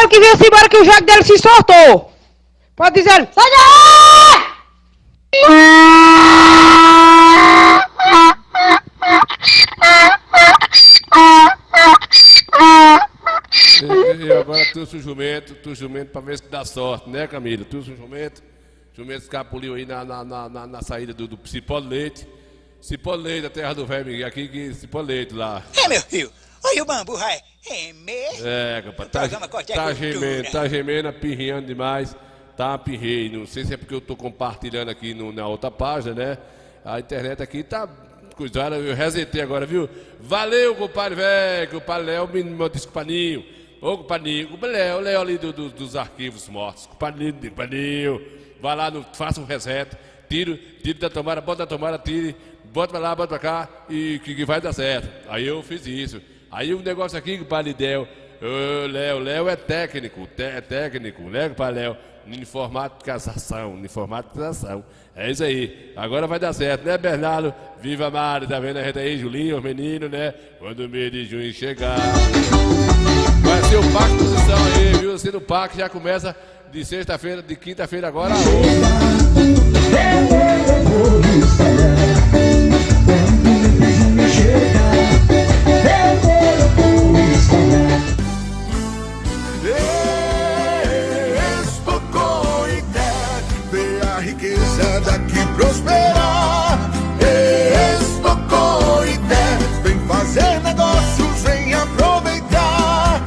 Que vem-se embora que o jogo dele se soltou. Pode dizer, sai E agora tu jumento pra ver se dá sorte, né, Camila? Tu jumento escapuliu aí na saída do Cipó de Leite. Cipó de Leite, da terra do velho Miguel, aqui que Cipó de Leite lá. É, meu filho. Olha o bambu, vai. É mesmo? É, rapaz, tá gemendo, apirriando demais. Tá apirrei. Não sei se é porque eu tô compartilhando aqui na outra página, né? A internet aqui tá coisada. Eu resetei agora, viu? Valeu, compadre velho. Compadre Léo me disse compadrinho. Ô, compadrinho, o Léo ali dos arquivos mortos. Compadrinho. Vai lá, faça um reset. Tiro da tomada, bota na tomada, tire. Bota pra lá, bota pra cá. E que vai dar certo. Aí eu fiz isso. Aí o negócio aqui, compadre Del, Léo é técnico, né, compadre Léo? Informatização. É isso aí. Agora vai dar certo, né, Bernardo? Viva Mário, tá vendo a gente aí, Julinho, os meninos, né? Quando o mês de junho chegar. Vai ser o Parque Posição aí, viu? Sendo o Parque já começa de sexta-feira, de quinta-feira agora a daqui prosperar. Expocoité, vem fazer negócios, vem aproveitar.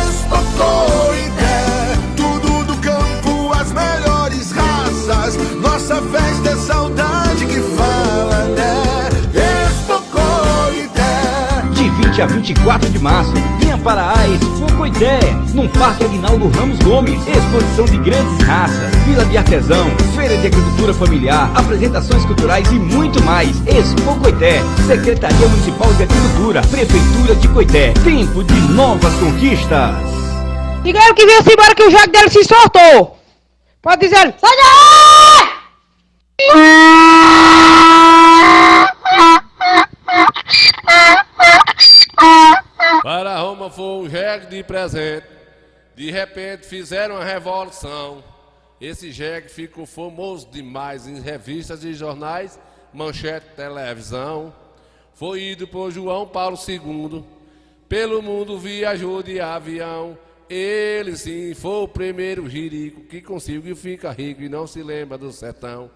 Expocoité, tudo do campo, as melhores raças. Nossa festa é saudade que fala, né? Expocoité. De 20 a 24 de março, venha para a Expocoité, num Parque Aguinaldo Ramos Gomes. Exposição de grandes raças, Vila de Artesão, feira de agricultura familiar, apresentações culturais e muito mais. Expocoité, Secretaria Municipal de Agricultura, Prefeitura de Coité. Tempo de novas conquistas. Diga ele que vem-se embora que o jogo dele se soltou. Pode dizer, sai Para Roma foi um jegue de presente. De repente fizeram uma revolução. Esse jegue ficou famoso demais em revistas e jornais, manchete, televisão. Foi ido por João Paulo II. Pelo mundo viajou de avião. Ele sim foi o primeiro jirico que conseguiu ficar rico e não se lembra do sertão.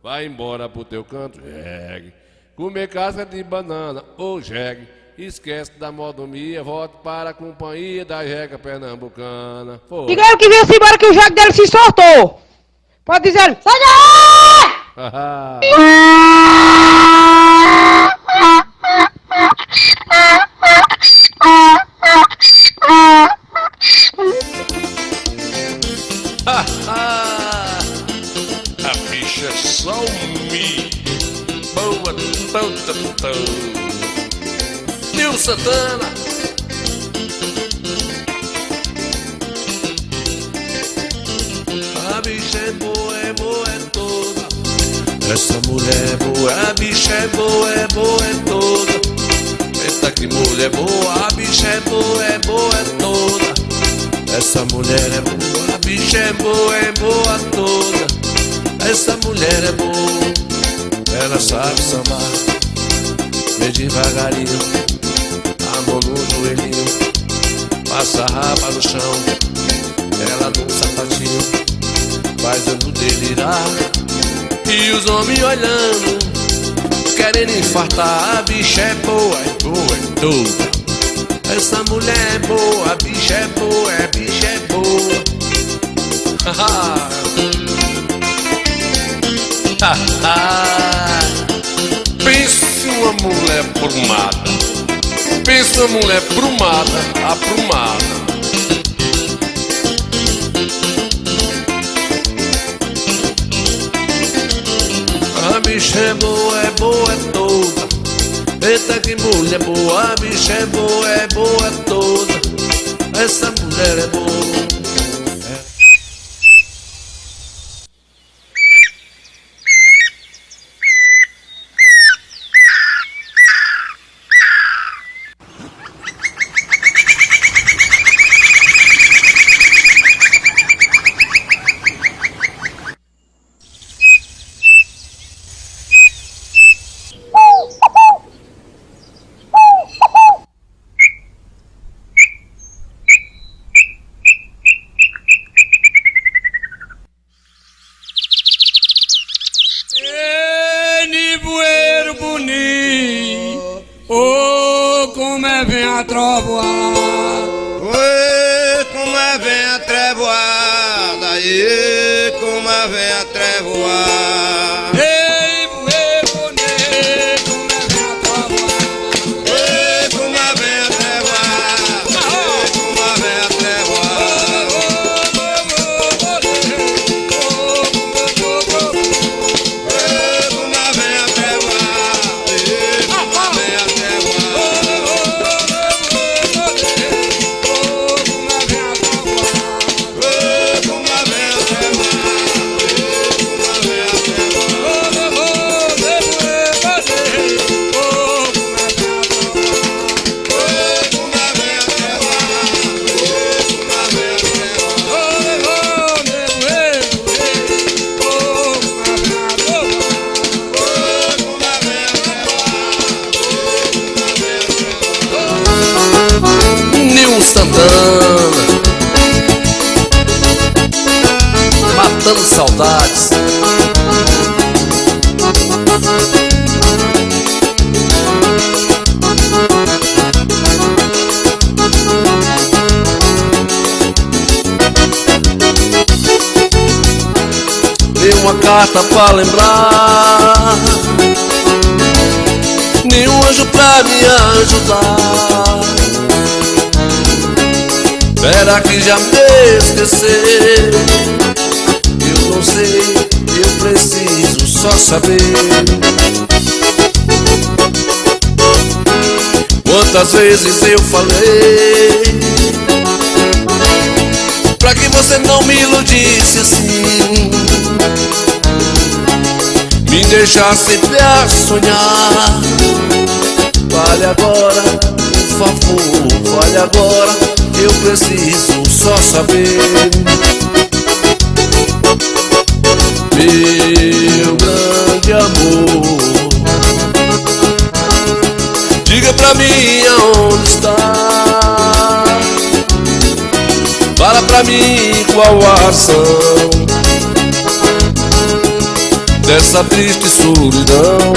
Vai embora pro teu canto, jegue. Comer casca de banana, ô jegue. Esquece da modomia, volta para a companhia da jeca pernambucana. Diga ele que vem-se embora que o jogo dele se soltou. Pode dizer, sai A ficha é só um mi. Boa boa. Nil Santana. A bicha é boa, é toda. Essa mulher é boa, a bicha é boa, é toda. Eita que mulher boa, a bicha é boa, toda. Essa mulher é boa, a bicha é boa toda. Essa mulher é boa, ela sabe sambar, vem devagarinho, a mão no joelhinho, passa a raba no chão, ela num sapatinho, faz eu delirar. E os homens olhando, querendo infartar. A bicha é boa, toda. Essa mulher é boa, a bicha é boa, Pense uma mulher brumada, pense uma mulher brumada, aprumada. A bicha é boa, toda. Eita que mulher boa, a bicha é boa, toda. Essa mulher é boa. Como é vem a trovoada, oi, como é vem a trevoada, e como é vem a trevoada. ei, buê, bonê, como é vem a trovoada, Oi, como é vem a trevoada, oi, como é vem a trevoada. Oi, como é vem a trevoada, e como é vem a trevoada. Oi, como é vem a trevoada, e como é vem a trevoada. Oi, como é vem a trevoada, e como é vem a trevoada. Oi, como é vem a trevoada. Nil Santana, matando saudades. Dei uma carta pra lembrar, nenhum anjo pra me ajudar. Será que já me esqueceu? Eu não sei, eu preciso só saber quantas vezes eu falei pra que você não me iludisse assim, me deixar sempre a sonhar. Fale agora, por favor, fale agora. Eu preciso só saber, meu grande amor, diga pra mim aonde está. Fala pra mim qual a ação dessa triste solidão.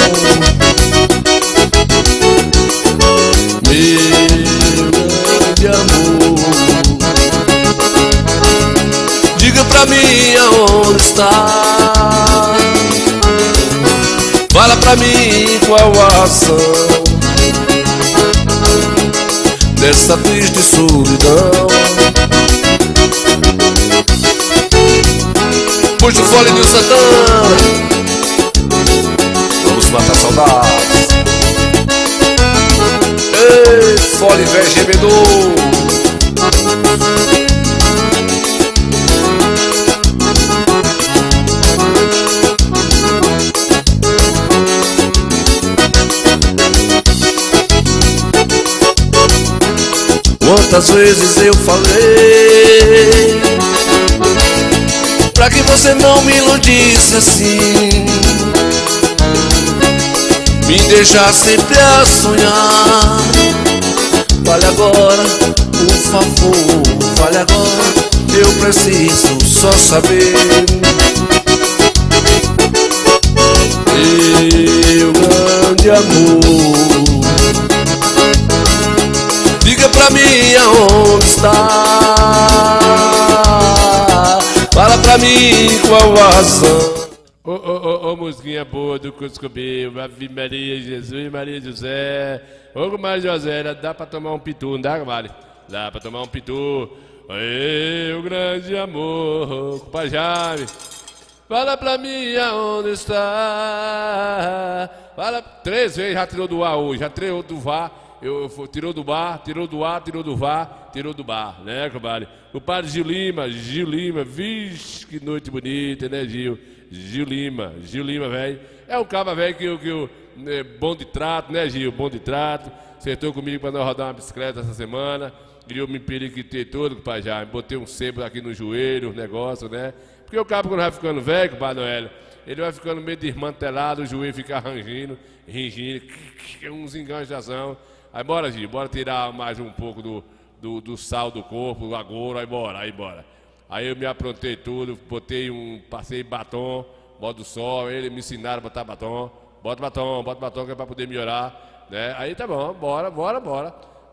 Meu grande amor, diga pra mim aonde está. Fala pra mim qual a ação dessa triste solidão. Puxa o fole, Nil Santana, vamos matar a saudade. fole, velho gemedor. Quantas vezes eu falei pra que você não me iludisse assim, me deixar sempre a sonhar. Fale agora, por favor, fale agora, eu preciso só saber. Meu grande amor, diga pra mim aonde está. Fala pra mim qual a razão. Ô, musiquinha boa do Cuscobeu, Ave Maria, Jesus, Maria José. Ô, Maria José, dá pra tomar um pitu, não dá, vale? Dá pra tomar um pitu. Meu grande amor, compadre Jaime. Fala pra mim aonde está. Fala, 3 vezes já tirou do ar hoje, já tirou do VAR. Tirou do bar, tirou do ar, tirou do VAR, tirou do bar, né, compadre? O padre Gil Lima, vixe, que noite bonita, né, Gil? Gil Lima, velho. É um cara, velho, que bom de trato, né, Gil? Bom de trato. Acertou comigo pra nós rodar uma bicicleta essa semana. E eu me periquitei todo, compadre Jaime. Botei um sebo aqui no joelho, os negócios, né? Porque o cara, quando vai ficando velho, compadre Noélio, ele vai ficando meio desmantelado, o joelho fica rangindo, uns enganjação. Aí bora, Gil, bora tirar mais um pouco do sal do corpo, agora, aí bora. Aí eu me aprontei tudo, passei batom, modo sol, eles me ensinaram a botar batom. Bota batom que é pra poder melhorar, né? Aí tá bom, bora.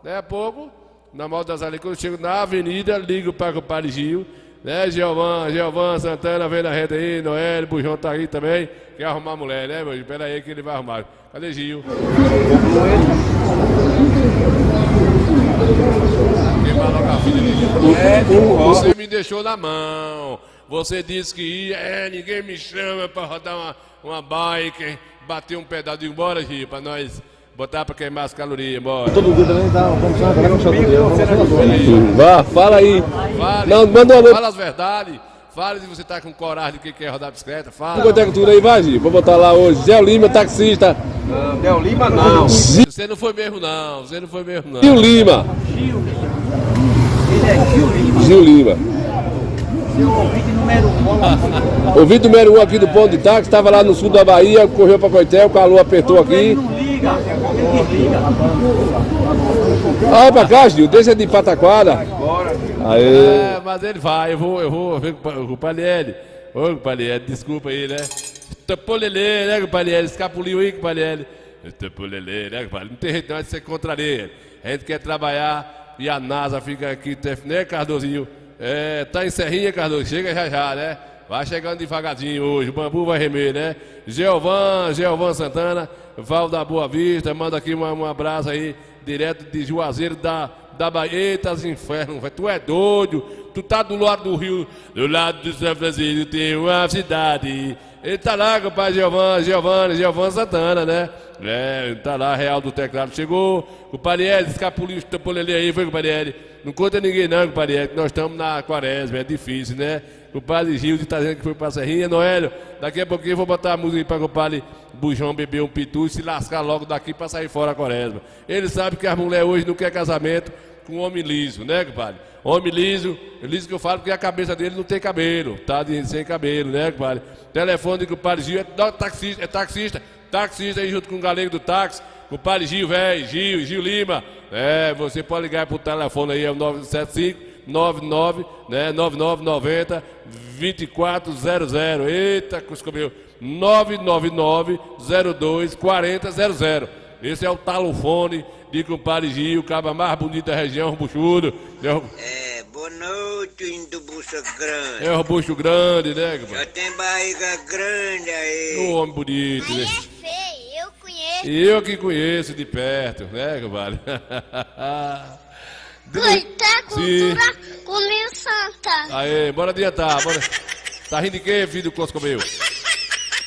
Daí a pouco, na moda das ali, quando eu chego na avenida, ligo para o padre Gil, né? Giovan Santana vem na rede aí, Noélio, Bujão tá aí também, quer arrumar a mulher, né, meu? Espera aí que ele vai arrumar. Cadê Gil? Você me deixou na mão. Você disse que ia, ninguém me chama pra rodar uma bike, bater um pedal. Digo, bora, Gil, pra nós botar pra queimar as calorias, bora. Todo dia também tá, vamos Vá, fala aí. Não, manda uma... Fala as verdades. Fala se você tá com coragem de quem quer rodar bicicleta. Fala. Vou botar tudo aí, vai, Gil. Vou botar lá hoje. Zé Lima, taxista. Não, Del Lima não. Você não foi mesmo, não. Gil Lima. Ele é Gil Lima. Seu ouvinte número 1. Ouvinte número 1 aqui do ponto de táxi. Estava lá no sul da Bahia, correu pra Coitel, o calor apertou aqui. Não liga. Ah, pra cá, Gil. Deixa de pataquada. Aê. Mas ele vai, eu vou ver com o Palhelli. Ô, Palhelli, desculpa aí, né? Tapolelê, né, Palhelli? Escapuliu aí, Palhelli. Tapolelê, né, Palhelli? Não tem jeito não de ser contra ele. A gente quer trabalhar e a NASA fica aqui, né, Cardozinho? Tá em Serrinha, Cardoso, chega já, né? Vai chegando devagarzinho hoje, o bambu vai remer, né? Giovan Santana, Val da Boa Vista, manda aqui um abraço aí, direto de Juazeiro da Bahia. Eita, infernos, tu é doido, tu tá do lado do rio, do lado do São Francisco tem uma cidade. Ele tá lá, compadre Giovan Santana, né? Tá lá, Real do Teclado, chegou, o Pariel, escapuliu, estampou ele aí, foi com o Pariel. Não conta ninguém não, Pariel, que nós estamos na quaresma, é difícil, né? O padre Gil tá dizendo que foi pra Serrinha, Noélio, daqui a pouquinho eu vou botar a música aí pra o padre Bujão beber um pitu e se lascar logo daqui pra sair fora a quaresma. Ele sabe que as mulheres hoje não quer casamento com homem liso, né, compadre? Homem liso que eu falo porque a cabeça dele não tem cabelo, tá sem cabelo, né, compadre? Telefone do padre Gil é taxista aí junto com o galego do táxi, o padre Gil, velho, Gil Lima. Você pode ligar pro telefone aí, é o 975 9990 2400. Eita, Cuscobeu. 999 02 4000. Esse é o talofone de compadre Gil, o caba mais bonito da região, o buchudo. Boa noite, indo bucho grande. É o bucho grande, né, compadre? Já tem barriga grande aí. O homem bonito, né? É feio, eu conheço. Eu que conheço de perto, né, compadre? Coitada, cultura comigo santa. Aê, bora adiantar, bora. Tá rindo de quê, filho do Coscomeu?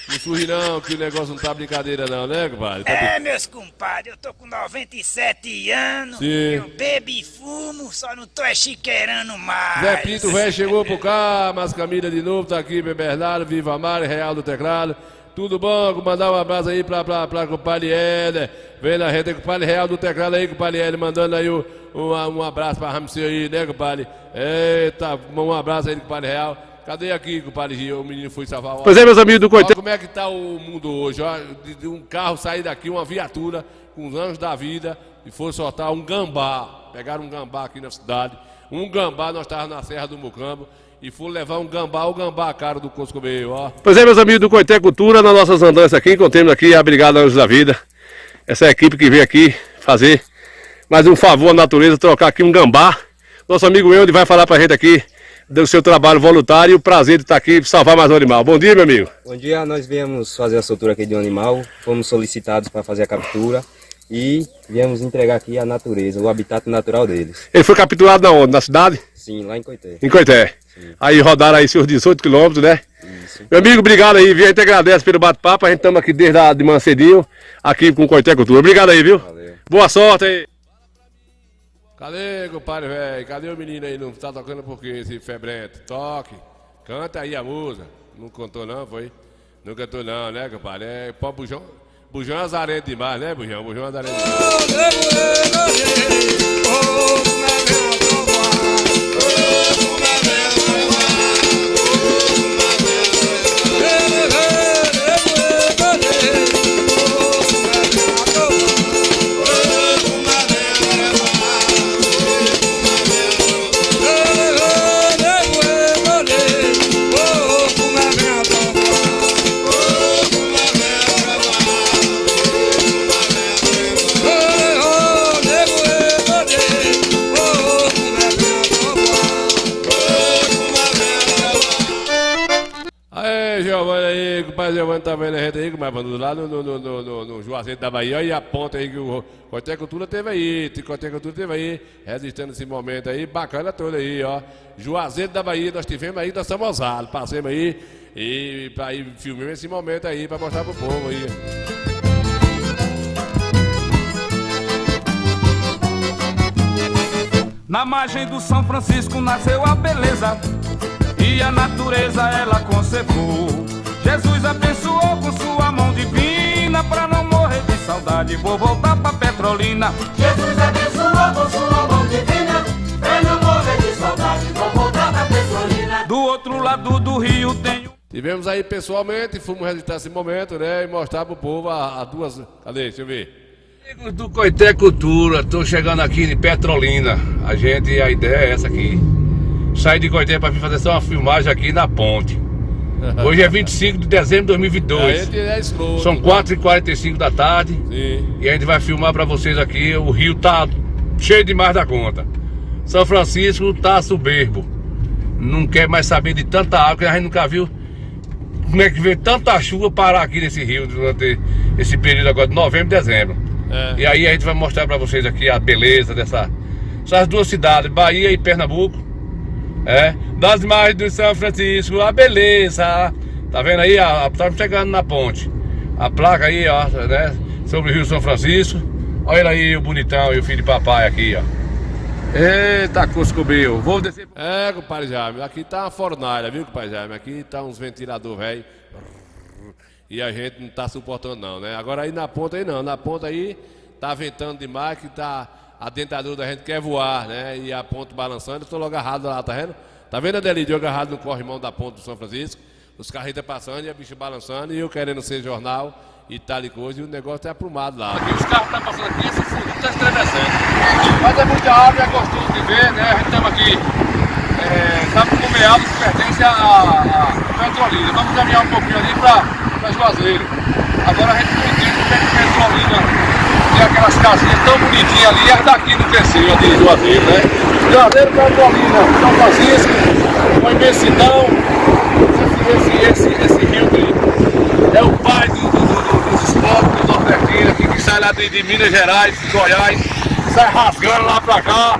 Não surge não, que o negócio não tá brincadeira não, né, compadre? Tá Meus compadres, eu tô com 97 anos, Sim. eu bebo e fumo, só não tô chiqueirando mais. Zé Pinto, velho, chegou pro cá, Mascamilha de novo, tá aqui, Bernardo, Viva Mari, Real do Teclado. Tudo bom? Mandar um abraço aí pra compadre Hélia. Vem na rede, compadre Real do Teclado aí, compadre Hélia, mandando aí um abraço pra Ramsey aí, né, compadre? Eita, um abraço aí, compadre Real. Cadê aqui, compadre Gil? O menino foi salvar o... Pois é, meus amigos do Coité. Olha como é que tá o mundo hoje, ó. De um carro sair daqui, uma viatura, com os anjos da vida, e for soltar um gambá. Pegaram um gambá aqui na cidade. Um gambá, nós estávamos na Serra do Mucambo, e for levar um gambá, o gambá caro do Coscomeio, ó. Pois é, meus amigos do Coité Cultura, nas nossas andanças aqui, encontramos aqui a Brigada Anjos da Vida. Essa é a equipe que veio aqui fazer mais um favor à natureza, trocar aqui um gambá. Nosso amigo Eude vai falar pra gente aqui do seu trabalho voluntário e o prazer de estar aqui para salvar mais um animal. Bom dia, meu amigo. Bom dia, nós viemos fazer a soltura aqui de um animal, fomos solicitados para fazer a captura e viemos entregar aqui a natureza, o habitat natural deles. Ele foi capturado na onde? Na cidade? Sim, lá em Coité. Em Coité. Sim. Aí rodaram aí seus 18 quilômetros, né? Isso. Meu amigo, obrigado aí, viu? A gente agradece pelo bate-papo, a gente estamos aqui desde de manhã cedinho, aqui com o Coité Cultura. Obrigado aí, viu? Valeu. Boa sorte aí. Cadê, compadre, velho? Cadê o menino aí? Não tá tocando por quê, esse febrento? Toque. Canta aí a música. Não contou não, foi? Não cantou não, né, compadre? É pó bujão. Bujão é azarento demais, né, bujão? Bujão é azarento Giovanni tá vendo a gente aí, mas lá no Juazeiro da Bahia, e a ponta aí que o Coité Cultura teve aí, registrando esse momento aí, bacana todo aí, ó. Juazeiro da Bahia, nós tivemos aí da São Gonçalo, passemos aí, e aí filmemos esse momento aí, pra mostrar pro povo aí. Na margem do São Francisco nasceu a beleza, e a natureza ela concebeu. Jesus abençoou com sua mão divina, pra não morrer de saudade vou voltar pra Petrolina. Jesus abençoou com sua mão divina, pra não morrer de saudade vou voltar pra Petrolina. Do outro lado do rio tem... Tivemos aí pessoalmente, fomos registrar esse momento, né, e mostrar pro povo as duas... Cadê? Deixa eu ver. Amigos do Coité Cultura, tô chegando aqui em Petrolina. A ideia é essa aqui. Saí de Coité pra vir fazer só uma filmagem aqui na ponte. Hoje é 25 de dezembro de 2022. São 4h45 da tarde. Sim. E a gente vai filmar pra vocês aqui. O rio tá cheio demais da conta. São Francisco tá soberbo. Não quer mais saber de tanta água, que a gente nunca viu como é que veio tanta chuva parar aqui nesse rio durante esse período agora de novembro e dezembro. E aí a gente vai mostrar pra vocês aqui a beleza dessas duas cidades, Bahia e Pernambuco. Das margens do São Francisco, a beleza. Tá vendo aí? Estamos chegando na ponte. A placa aí, ó, né? Sobre o Rio São Francisco. Olha aí o bonitão e o filho de papai aqui, ó. Eita, Coscomeio. Vou descer. Compadre Jaime, aqui tá uma fornalha, viu, compadre Jaime? Aqui tá uns ventiladores, velho. E a gente não tá suportando não, né? Agora aí na ponta aí não. Na ponta aí tá ventando demais, que tá... A dentadura da gente quer voar, né? E a ponta balançando, eu estou logo agarrado lá, tá vendo? Tá vendo, Adelídio? Eu agarrado no corrimão da ponta do São Francisco, os carretas passando e a bicha balançando, e eu querendo ser jornal e tal e coisa, e o negócio é aprumado lá. Aqui os carros estão passando aqui, esse fundo está estremecendo. Mas é muita água, é gostoso de ver, né? A gente estamos aqui, sabe como é água que pertence a Petrolina. Vamos caminhar um pouquinho ali para Juazeiro. Agora a gente não entende como é que Petrolina tem aquelas casinhas tão bonitinhas ali, as daqui não cresceu, a de Juazeiro, né? Juazeiro, Petrolina, São Francisco, uma imensidão. Esse rio aqui é o pai dos esportes do nordestino aqui, que sai lá de Minas Gerais, de Goiás, sai rasgando lá pra cá.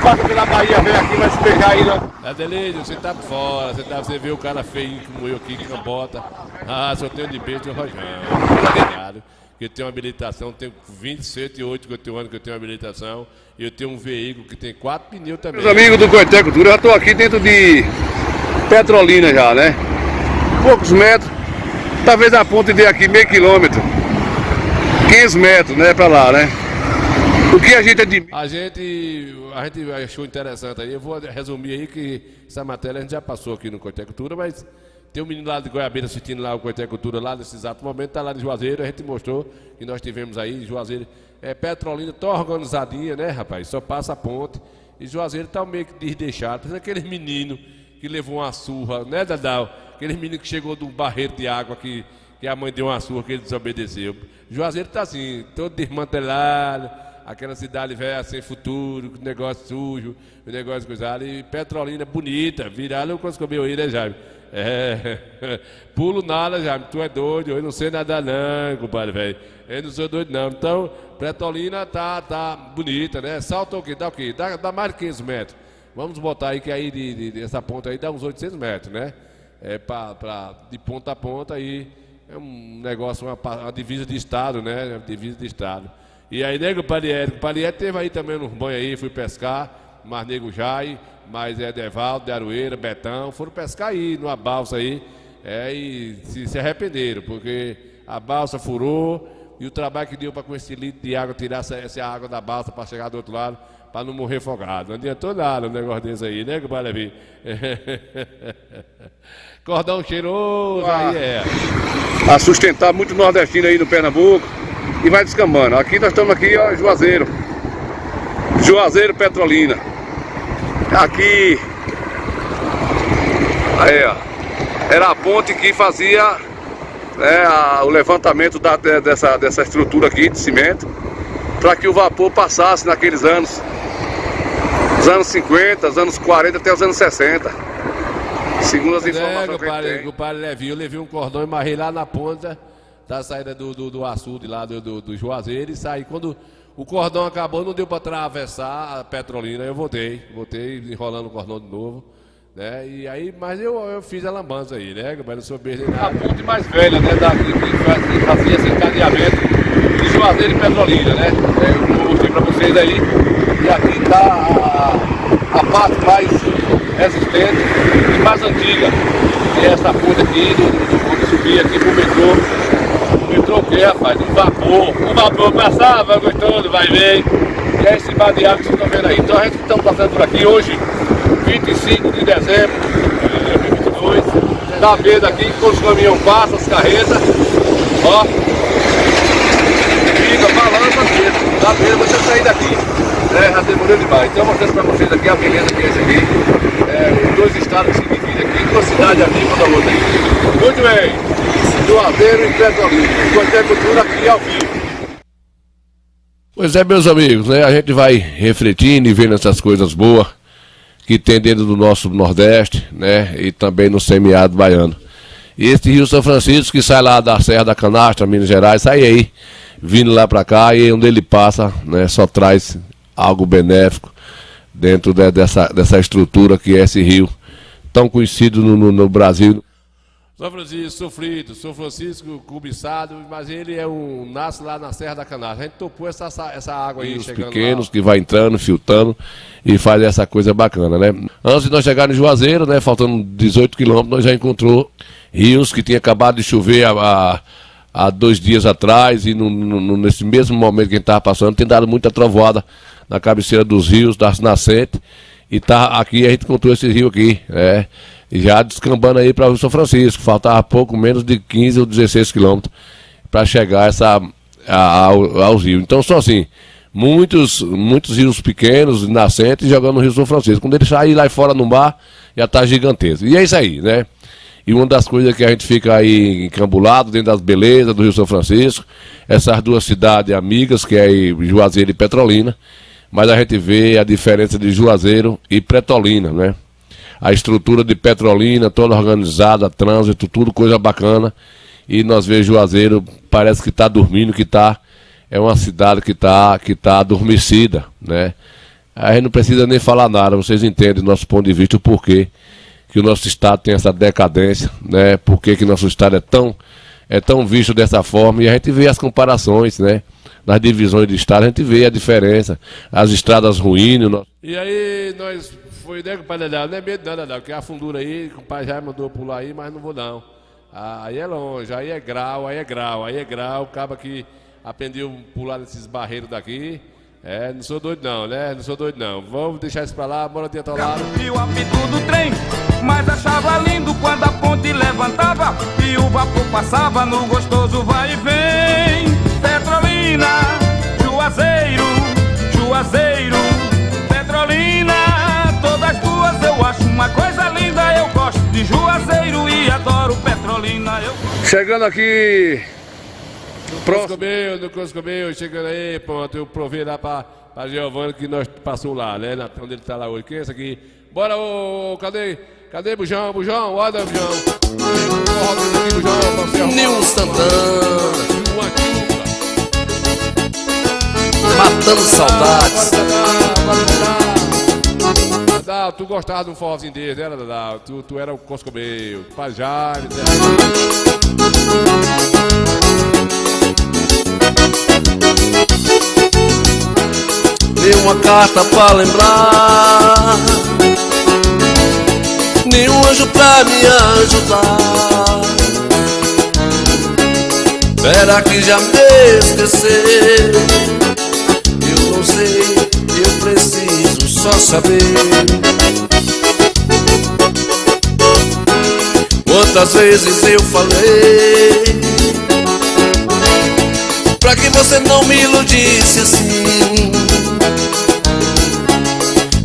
passa pela Bahia, vem aqui, vai se pegar aí, né? Adelídio, você tá por fora, você viu o cara feio como eu aqui, que não bota. Ah, só tenho de beijo o Rojão. Que eu tenho uma habilitação, tenho 27 anos que eu tenho uma habilitação. E eu tenho um veículo que tem 4 pneus também. Meus amigos do Coité Cultura, eu já tô aqui dentro de Petrolina já, né? Poucos metros. Talvez a ponte dê aqui meio quilômetro. 15 metros, né, pra lá, né? O que a gente admira? A gente achou interessante aí. Eu vou resumir aí que essa matéria a gente já passou aqui no Coité Cultura, mas tem um menino lá de Goiabeira assistindo lá o Coité Cultura lá nesse exato momento, tá lá em Juazeiro, a gente mostrou que nós tivemos aí em Juazeiro. Petrolina tá organizadinha, né, rapaz? Só passa a ponte. E Juazeiro tá meio que desdeixado. Tem aquele menino que levou uma surra, né, Dadal? Aquele menino que chegou de um barreiro de água que a mãe deu uma surra que ele desobedeceu. Juazeiro tá assim, todo desmantelado. Aquela cidade velha sem futuro, negócio sujo, negócio coisado. E Petrolina bonita, virada coisa que eu vi aí, né, Jaime? Pulo nada, Jaime, tu é doido, eu não sei nadar não, compadre, velho. Eu não sou doido não. Então, Petrolina tá bonita, né? Salta o quê? Dá o quê? Dá mais de 15 metros. Vamos botar aí que aí dessa ponta aí dá uns 800 metros, né? De ponta a ponta aí é um negócio, uma divisa de estado, né? Uma divisa de estado. E aí, nego Paliete teve aí também nos banhos aí, fui pescar, mais nego Jai, mais Devaldo, de Aroeira, Betão, foram pescar aí, numa balsa aí, e se arrependeram, porque a balsa furou, e o trabalho que deu para com esse litro de água, tirar essa água da balsa para chegar do outro lado, para não morrer afogado. Não adiantou nada um negócio desse aí, né, Paliete? Cordão cheiroso, aí a sustentar muito nordestino aí no Pernambuco. E vai descambando. Aqui nós estamos aqui, ó, Juazeiro, Petrolina. Aqui, aí, ó, era a ponte que fazia, né, o levantamento dessa estrutura aqui de cimento, para que o vapor passasse naqueles anos, os anos 50, os anos 40 até os anos 60. Segundo as informações que a gente tem. O padre Levinho, eu levei um cordão e marrei lá na ponta da saída do açude lá do Juazeiro e saí. Quando o cordão acabou, não deu para atravessar a Petrolina, eu voltei enrolando o cordão de novo, né? E aí, mas eu fiz a lambança aí, né? Mas não sou beijo nem nada. A ponte mais velha, né? Que fazia esse encadeamento de Juazeiro e Petrolina, né? Eu mostrei para vocês aí. E aqui está a parte mais resistente e mais antiga. E essa ponte aqui, onde subia aqui pro metrô. Metrô o quê, rapaz? O vapor passava, gostoso, vai ver. E é esse mar de água que vocês estão vendo aí. Então a gente está passando por aqui hoje, 25 de dezembro de 2022. Dá medo aqui, quando os caminhões passam, as carretas, ó, fica falando mesmo. Dá medo você sair daqui. Já demorou demais. Então eu mostrando para vocês aqui a beleza que é esse aqui. Os dois estados que se dividem aqui, uma cidade aqui e da outra aqui. Muito bem. Juazeiro e Petrolina. Coité Cultura aqui ao vivo. Pois é, meus amigos, né? A gente vai refletindo e vendo essas coisas boas que tem dentro do nosso Nordeste, né? E também no semiárido baiano. E esse Rio São Francisco que sai lá da Serra da Canastra, Minas Gerais, sai aí, vindo lá para cá, e onde ele passa, né? Só traz algo benéfico dentro dessa estrutura que é esse rio tão conhecido no Brasil. São Francisco sofrido, São Francisco cobiçado, mas ele nasce lá na Serra da Canastra. A gente topou essa água aí, chegando pequenos lá, que vai entrando, filtrando e faz essa coisa bacana, né? Antes de nós chegarmos em Juazeiro, né, faltando 18 quilômetros, nós já encontrou rios que tinha acabado de chover há 2 dias atrás, e nesse mesmo momento que a gente estava passando, tem dado muita trovoada na cabeceira dos rios, das nascentes, e aqui a gente encontrou esse rio aqui, né? Já descambando aí para o São Francisco, faltava pouco menos de 15 ou 16 quilômetros para chegar aos rios. Então são assim, muitos rios pequenos, nascentes, jogando no Rio São Francisco. Quando ele sair lá fora no mar, já está gigantesco. E é isso aí, né? E uma das coisas que a gente fica aí encambulado dentro das belezas do Rio São Francisco, essas duas cidades amigas, que é Juazeiro e Petrolina, mas a gente vê a diferença de Juazeiro e Petrolina, né? A estrutura de Petrolina, toda organizada, trânsito, tudo coisa bacana. E nós vemos Juazeiro, parece que está dormindo, é uma cidade que tá adormecida, né? A gente não precisa nem falar nada, vocês entendem do nosso ponto de vista o porquê que o nosso estado tem essa decadência, né? Porquê que o nosso estado é tão visto dessa forma, e a gente vê as comparações, né? Nas divisões de estado, a gente vê a diferença, as estradas ruínas. E aí nós foi, né, compadre Dedéu? Não é medo não, Dedéu, que a fundura aí, o compadre já mandou pular aí, mas não vou não. Aí é longe, aí é grau, acaba que aprendeu a pular nesses barreiros daqui. Não sou doido não, né? Não sou doido não. Vamos deixar isso pra lá, bora dentro ao lado. E o apito do trem, mas achava lindo quando a ponte levantava e o vapor passava no gostoso vai e vem. Petrolina, Juazeiro, Juazeiro, Petrolina, todas duas eu acho uma coisa linda. Eu gosto de Juazeiro e adoro Petrolina. Chegando aqui no Coscomeu, chegando aí, pronto, eu provei lá pra Giovanni que nós passou lá, né? Onde ele tá lá hoje. Quem é esse aqui? Bora, cadê Bujão? Olha, Bujão. Nil Santana, matando saudades. Dadá, tu gostava de um forrozinho desse, né, Dadá? Tu era o Coscomeu, Pajari, né? Dei uma carta pra lembrar, nenhum anjo pra me ajudar. Será que já me esqueceu? Eu não sei, eu preciso só saber. Quantas vezes eu falei pra que você não me iludisse assim,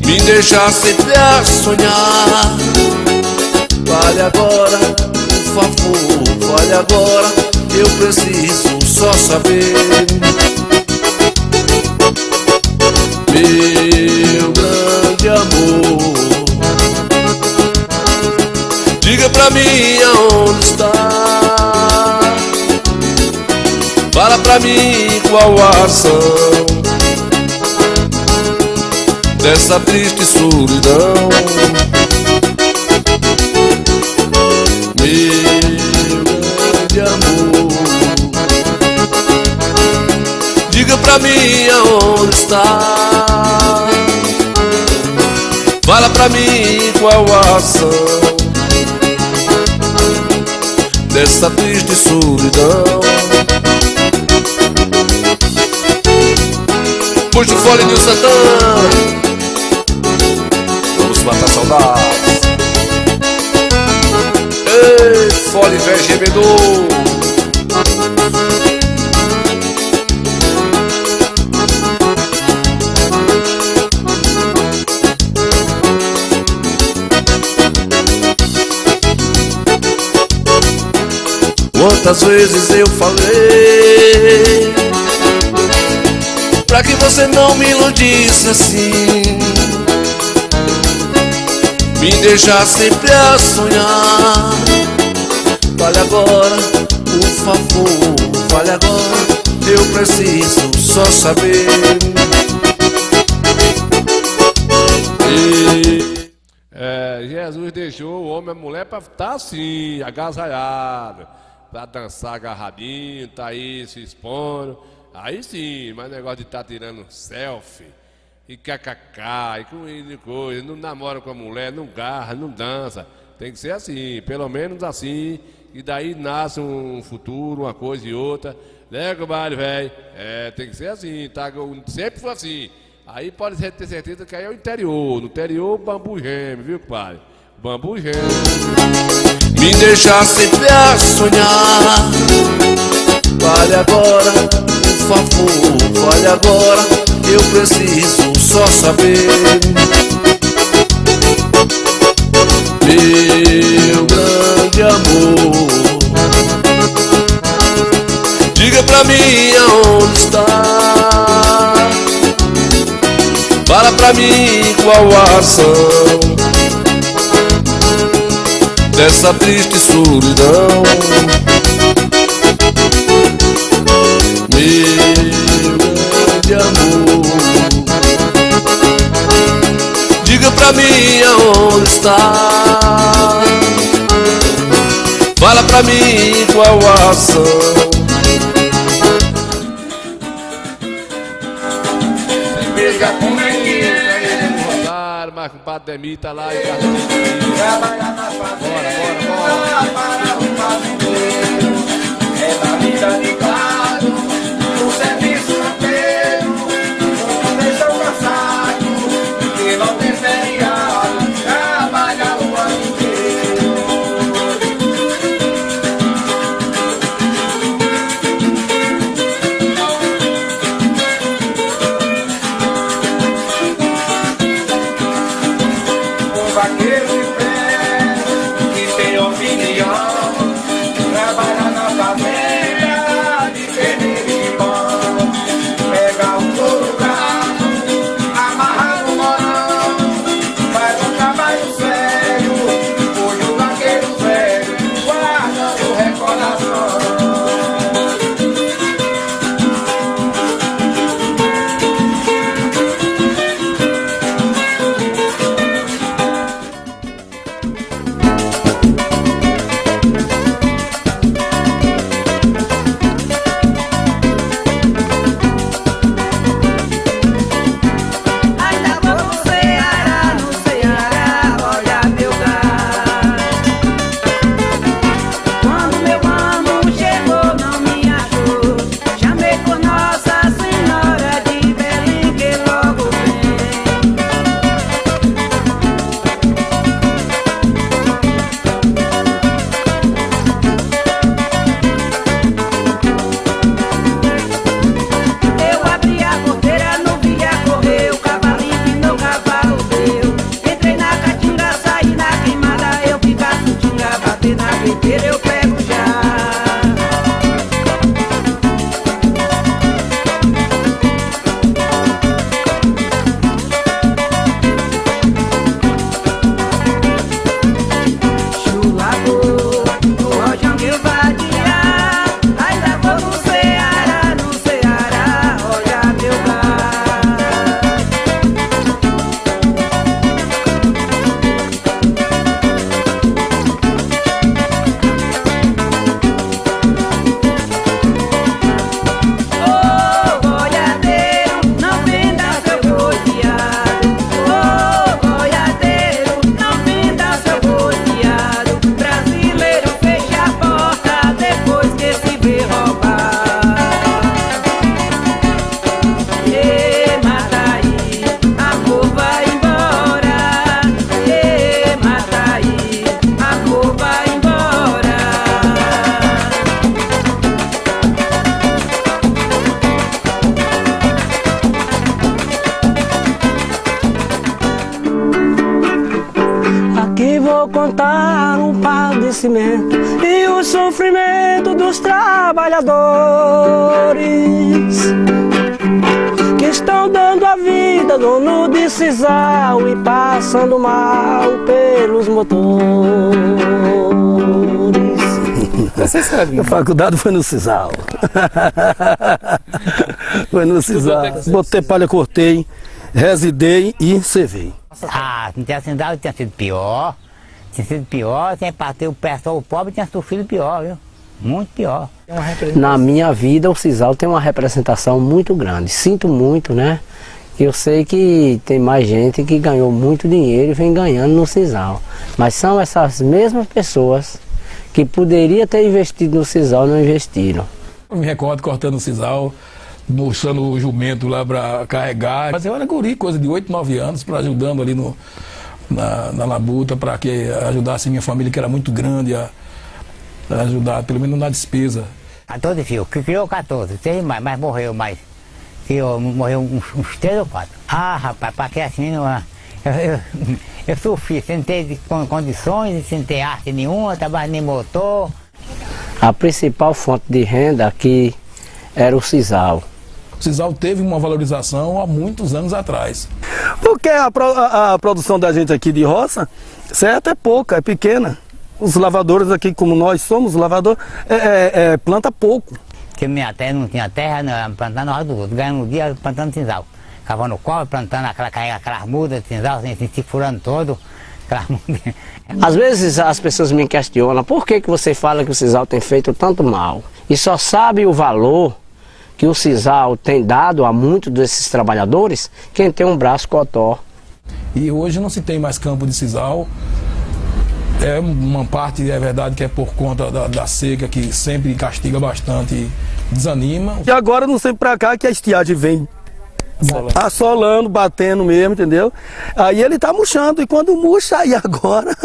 me deixar sempre a sonhar. Vale agora, por favor, vale agora, eu preciso só saber. Meu grande amor, diga pra mim aonde está. Fala pra mim qual a ação dessa triste solidão. Meu grande amor, diga pra mim aonde está. Fala pra mim qual a ação dessa triste solidão. Puxa o fole, Nil Santana, vamos matar saudades. Ei, fole, velho gemedor. Quantas vezes eu falei pra que você não me iludisse assim, me deixar sempre a sonhar. Vale agora, por favor, vale agora, eu preciso só saber. Jesus deixou o homem e a mulher pra estar assim, agasalhado, pra dançar agarradinho, tá aí se expondo. Aí sim, mas negócio de estar tirando selfie e kkk e coisa, não namora com a mulher, não garra, não dança. Tem que ser assim, pelo menos assim, e daí nasce um futuro, uma coisa e outra, né, compadre, velho? Tem que ser assim, tá? Sempre foi assim. Aí pode ter certeza que aí é o interior. No interior, bambu geme, viu, compadre? Bambu geme. Me deixar sempre a sonhar. Vale agora, por favor, vale agora, eu preciso só saber. Meu grande amor, diga pra mim aonde está. Fala pra mim qual a ação dessa triste solidão. Meu grande amor, pra mim aonde está. Fala pra mim qual a ação. Veja como é que é. Rodário, Marco Padre tá lá e trabalhar na fazenda, para o fazendeiro. É da vida de gado, o serviço inteiro. Não deixa o cansado, que não tem feriado. Trabalha o ano inteiro. O vaqueiro de pé, que tem opinião, trabalha na fazenda de perder limão. Pega um touro bravo, amarra no morão, faz um trabalho sério, hoje o vaqueiro velho, guardando recordação. Ainda vou no Ceará, olha meu gado. Quando meu ano chegou, não me achou. Chamei por Nossa Senhora de Belém, que logo vem. Eu abri a porteira, não via correr, o cavalinho que meu cavalo deu. Entrei na caatinga, saí na queimada, eu ficar sutinga, bater na peiteira, eu pego já. Chulagou, no rojão que eu vadiar. Ainda vou no Ceará, olha meu gado. Ô boiadeiro, não venda seu boi fiado. Ô boiadeiro, não venda seu boi fiado. Brasileiro fecha a porta depois que se vê roubar. E mata aí, amor vai embora. E mata aí, amor vai embora. Aqui vou contar o padecimento e o sofrimento dos trabalhadores que estão dando a vida dono de sisal e passando mal pelos motores. Você sabe. A faculdade foi no sisal. Foi no sisal. Botei palha, cortei, residei e cevei. Ah, não tinha sido tinha sido pior. Tinha sido pior, tinha partido o pessoal pobre, tinha sofrido pior, viu? Muito pior. Na minha vida, o sisal tem uma representação muito grande. Sinto muito, né? Eu sei que tem mais gente que ganhou muito dinheiro e vem ganhando no sisal. Mas são essas mesmas pessoas que poderiam ter investido no sisal e não investiram. Eu me recordo cortando o sisal, mostrando o jumento lá para carregar. Mas eu era guri, coisa de 8, 9 anos, para ajudando ali na labuta, para que ajudasse minha família, que era muito grande, a ajudar, pelo menos na despesa. 14 filhos, que criou 14, teve mais, mas morreu mais. Morreu uns 3 ou 4. Ah, rapaz, para que assim, eu sofri, sem ter condições, sem ter arte nenhuma, trabalhando em motor. A principal fonte de renda aqui era o sisal. O sisal teve uma valorização há muitos anos atrás. Porque a produção da gente aqui de roça, certo, é pouca, é pequena. Os lavadores aqui, como nós somos lavadores, planta pouco. porque minha terra não tinha terra, não, plantando no do outro, ganhando um dia plantando sisal. Cavando cobre, plantando aquelas mudas de sisal, assim, se furando todo. Às vezes as pessoas me questionam, por que você fala que o sisal tem feito tanto mal? E só sabe o valor que o sisal tem dado a muitos desses trabalhadores quem tem um braço cotó. E hoje não se tem mais campo de sisal. É uma parte, é verdade, que é por conta da seca, que sempre castiga bastante e desanima. E agora não sei pra cá que a estiagem vem assolando, batendo mesmo, entendeu? Aí ele tá murchando, e quando murcha, aí agora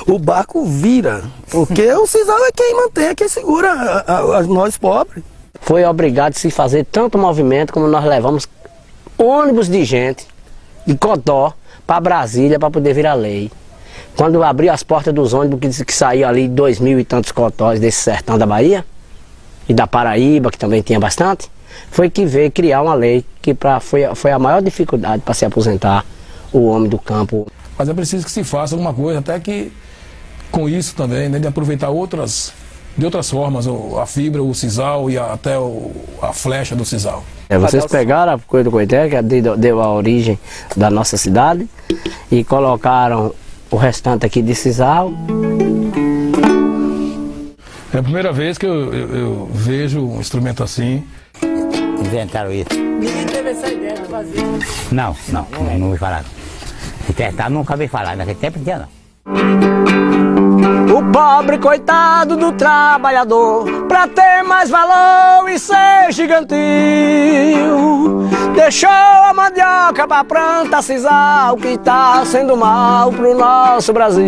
o barco vira. Porque o sisal é quem mantém, é quem segura nós pobres. Foi obrigado a se fazer tanto movimento como nós levamos ônibus de gente, de Codó, para Brasília para poder virar lei. Quando abriu as portas dos ônibus que saíam ali 2.000 e tantos cotós desse sertão da Bahia e da Paraíba, que também tinha bastante, foi que veio criar uma lei que foi a maior dificuldade para se aposentar o homem do campo. Mas é preciso que se faça alguma coisa, até que com isso também, né, de aproveitar de outras formas, a fibra, o sisal e até a flecha do sisal. Vocês pegaram a coisa do coité, que deu a origem da nossa cidade, e colocaram o restante aqui de sisal. É a primeira vez que eu vejo um instrumento assim. Inventaram isso. Ninguém teve essa ideia de fazer. Não ouvi falar. Se testar, nunca ouvi falar, naquele tempo não tinha não. O pobre coitado do trabalhador, pra ter mais valor e ser gigantil, deixou a mandioca pra planta sisal, que tá sendo mal pro nosso Brasil.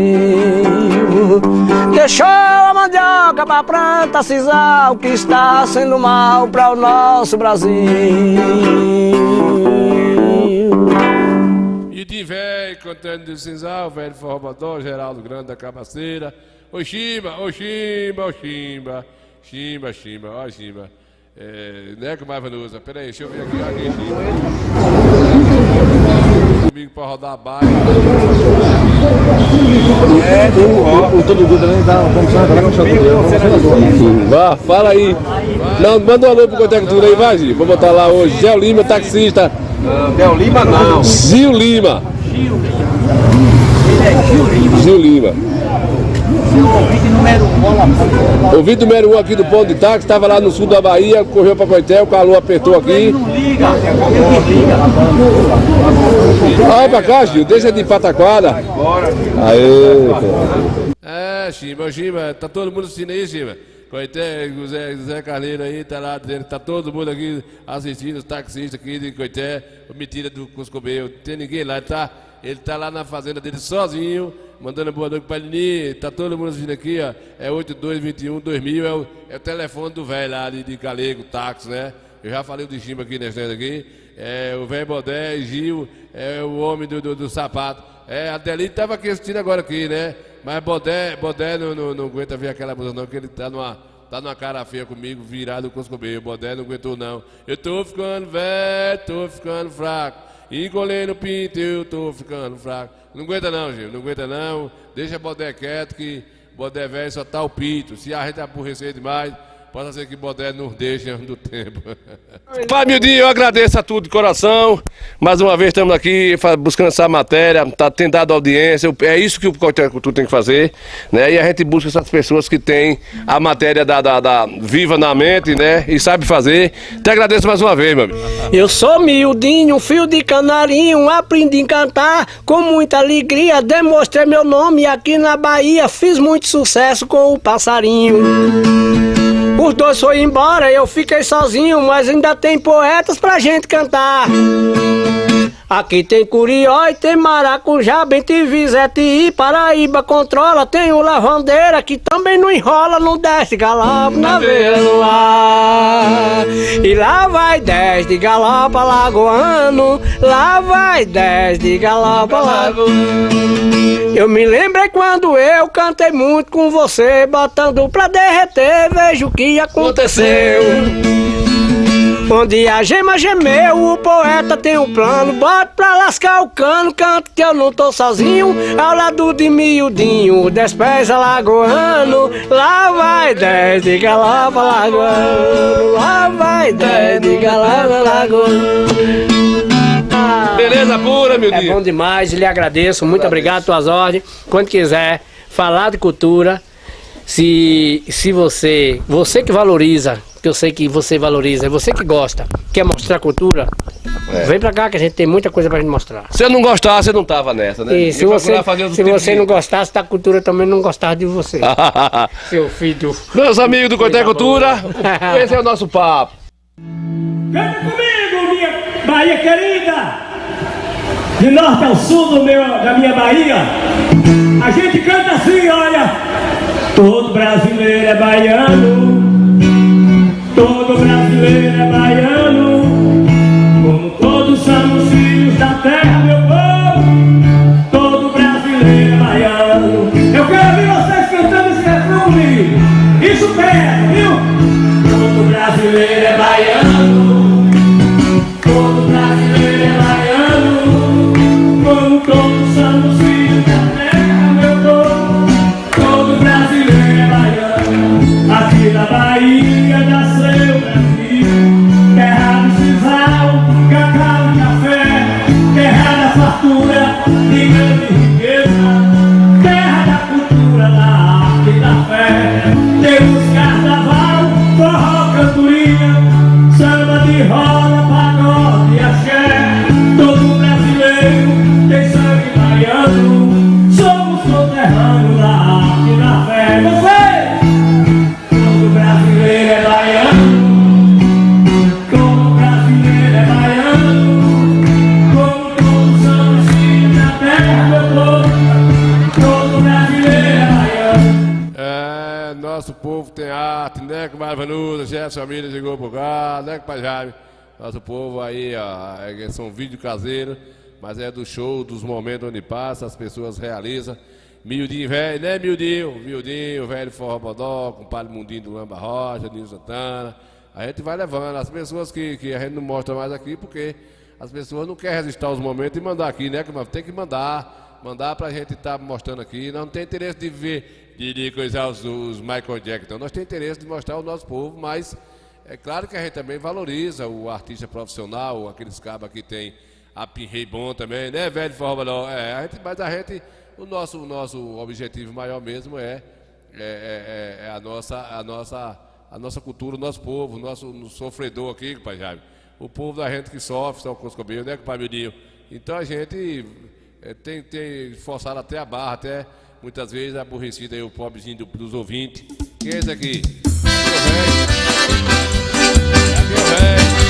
Deixou a mandioca pra planta sisal, que está sendo mal para o nosso Brasil. E de velho, cantando do sisal, velho formador, Geraldo Grande da Cabaceira. Ô Chimba, ô Chimba, ô Chimba, Chimba, Chimba, ó Chimba. Neco Marvanusa, peraí, deixa eu ver aqui, ó, Chimba. Comigo pra rodar a baia. O Todo Guda também dá uma condição agora com o senador. Vá, fala aí. Não, manda um alô pro Contextura aí, vai, Gil. Vou botar lá hoje. Gel Lima, taxista. Del Lima não. Gil Lima. Gil Lima. Ouvinte número 1 aqui do ponto de táxi, estava lá no sul da Bahia, correu para Coité, o calor apertou aqui. Olha pra cá, Gil, deixa de pataquada. Aê. Chimba, tá todo mundo assistindo aí, Chimba. Coité, Zé Carneiro aí, tá lá dizendo que tá todo mundo aqui assistindo, os taxistas aqui de Coité, mentira do Cuscobê, não tem ninguém lá, ele tá lá na fazenda dele sozinho, mandando boa noite pra ele, tá todo mundo assistindo aqui, ó, é 8221-2000, é o telefone do velho lá de Galego, táxi, né? Eu já falei do Chimba aqui nesse aqui, o velho Bodé, Gil, é o homem do sapato, a Delite tava aqui assistindo agora aqui, né? Mas Bodé não aguenta ver aquela música não, porque ele tá numa cara feia comigo, virado com os cobeiros. Bodé não aguentou não. Eu tô ficando velho, tô ficando fraco. Encolhendo o pinto, eu tô ficando fraco. Não aguenta não, Gil, não aguenta não. Deixa Bodé quieto, que Bodé velho só tá o pinto. Se a gente aborrecer demais, pode ser que Bodé nos deixe do tempo. Pai Mildinho, eu agradeço a tudo de coração. Mais uma vez estamos aqui buscando essa matéria, tem dado audiência. É isso que o Coité Cultura tem que fazer, né? E a gente busca essas pessoas que têm a matéria viva na mente, né? E sabe fazer. Te agradeço mais uma vez, meu amigo. Eu sou miudinho, um fio de canarinho, aprendi a cantar com muita alegria. Demonstrei meu nome aqui na Bahia, fiz muito sucesso com o passarinho. Os dois foram embora, eu fiquei sozinho, mas ainda tem poetas pra gente cantar. Aqui tem Curió e tem Maracujá, Bentivizete e Paraíba controla. Tem o Lavandeira que também não enrola, não desce galope na veia no ar. E lá vai 10 de galope alagoano, lá vai 10 de galope alagoano. Eu me lembrei quando eu cantei muito com você, botando pra derreter, vejo o que aconteceu. Onde a gema gemeu, o poeta tem um plano. Bota pra lascar o cano, canto que eu não tô sozinho. Ao lado de miudinho, 10 pés alagoano. Lá vai 10 de galopa alagoano. Lá vai 10 de galopa alagoano. Beleza pura, meu Deus. É bom demais, lhe agradeço. Muito obrigado, tuas ordens. Quando quiser falar de cultura, se você que valoriza, que eu sei que você valoriza, é você que gosta, quer mostrar cultura, vem pra cá que a gente tem muita coisa pra gente mostrar. Se eu não gostasse, você não tava nessa, né? E se você não gostasse da cultura, também não gostava de você. Seu filho. Meus amigos do Coité Cultura, esse é o nosso papo. Canta comigo, minha Bahia querida! De norte ao sul da minha Bahia, a gente canta assim, olha. Todo brasileiro é baiano, todo brasileiro é baiano, como todos somos filhos da terra, meu povo, todo brasileiro é baiano. Eu quero ver vocês cantando esse refrão lindo. Isso pega, viu? Todo brasileiro é baiano, todo brasileiro é baiano, como todos somos filhos da terra, meu povo, todo brasileiro é baiano. Aqui na Bahia nasceu o Brasil, terra do sisal, cacau e café, terra da fartura e grande riqueza, terra da cultura, da arte e da fé. Temos carnaval, forró, cantoria, samba de roda, pagode e axé. Todo brasileiro tem sangue baiano, somos conterrâneos da arte e da fé. Você, todo brasileiro é baiano, todo brasileiro é baiano, como todos somos filhos da terra, meu povo, todo brasileiro é baiano. É, nosso povo tem arte, né, com Marvanuda, Jefferson Família chegou por cá, né, com Jaime. Nosso povo aí, ó, são vídeos caseiros, mas é do show, dos momentos onde passa, as pessoas realizam. Miudinho velho, né, Miudinho? Miudinho, velho Forró Bodó, com o Padre Mundinho do Lamba Rocha, Nilson Santana. A gente vai levando, as pessoas que a gente não mostra mais aqui, porque as pessoas não querem resistir aos momentos e mandar aqui, né? Tem que mandar pra gente estar mostrando aqui. Nós não tem interesse de ver, de coisar os Michael Jackson, então nós temos interesse de mostrar o nosso povo, mas é claro que a gente também valoriza o artista profissional, aqueles cabas que tem a Pinhei bom também, né, velho Forró Bodó? Mas a gente, o nosso objetivo maior mesmo é a nossa cultura, o nosso povo, o nosso sofredor aqui, pai Jaime. O povo da gente que sofre, São Coscobinho, né, pai Miudinho? Então a gente tem forçado até a barra, até muitas vezes aborrecido aí o pobrezinho dos ouvintes. Quem é esse aqui? Meu velho.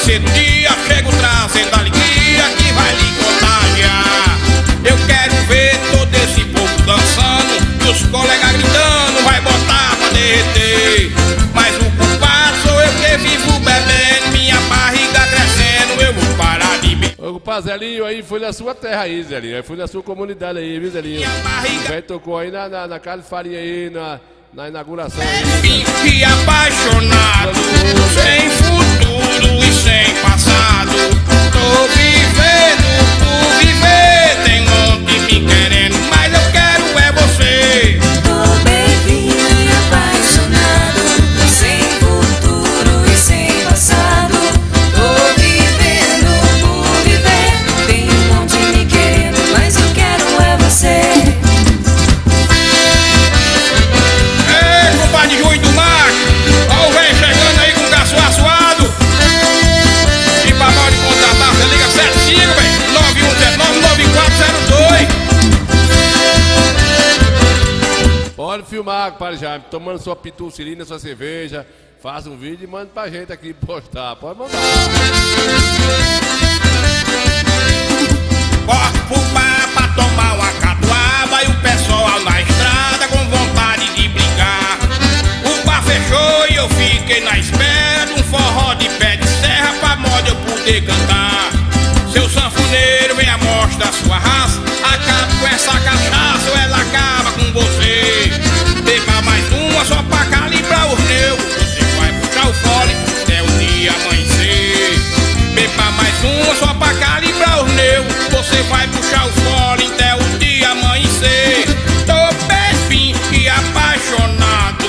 Cedo dia chego trazendo alegria que vai lhe contagiar. Eu quero ver todo esse povo dançando e os colegas gritando, vai botar pra derreter. Mas o culpado sou eu que vivo bebendo, minha barriga crescendo, eu vou parar de beber. Ô, compadre Zelinho, aí foi na sua terra aí, Zelinho. Aí foi na sua comunidade aí, viu, Zelinho? O velho tocou aí na Casa de Farinha aí, na inauguração aí. E apaixonado, sem futuro e sem passado. Tô vivendo por viver, tem um monte me querendo, mas eu quero é você. Tô bebido e apaixonado, sem futuro e sem passado. Tô vivendo por viver, tem um monte me querendo, mas eu quero é você. Compadre Júnior do Macho, ó o velho chegando aí com o caço assuado. lá, compadre Jaime, tomando sua pitucilina, sua cerveja, faça um vídeo e manda pra gente aqui postar. Pode mandar. Corre pro bar pra tomar uma catuaba e o pessoal na estrada com vontade de brigar. O bar fechou e eu fiquei na espera de um forró de pé de serra pra moda eu poder cantar. Seu sanfoneiro vem a mostra sua raça, acaba com essa cachaça ou ela acaba com você. Beba mais uma só pra calibrar os neus, você vai puxar o fole até o dia amanhecer. Beba mais uma só pra calibrar os neus, você vai puxar o fole até o dia amanhecer. Tô bem e apaixonado,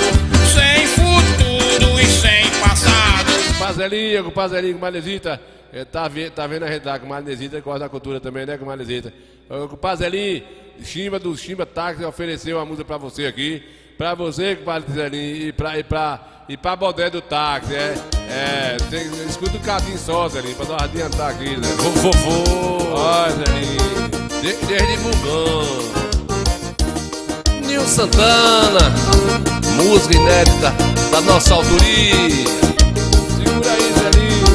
sem futuro e sem passado. Com Manezita, tá vendo a gente lá com Manezita, gosta da cultura também, né, com Manezita. Com Pazelinho, Chimba do Chimba Táxi ofereceu uma música pra você aqui. Pra você, compadre Zelinho, e pra Bodé do Táxi, escuta o Cadinho só, Zelinho, pra nós adiantar aqui, Zelinho. Vovô! Ó, Zelinho, desde Bugão. Nil Santana, música inédita da nossa autoria. Segura aí, Zelinho.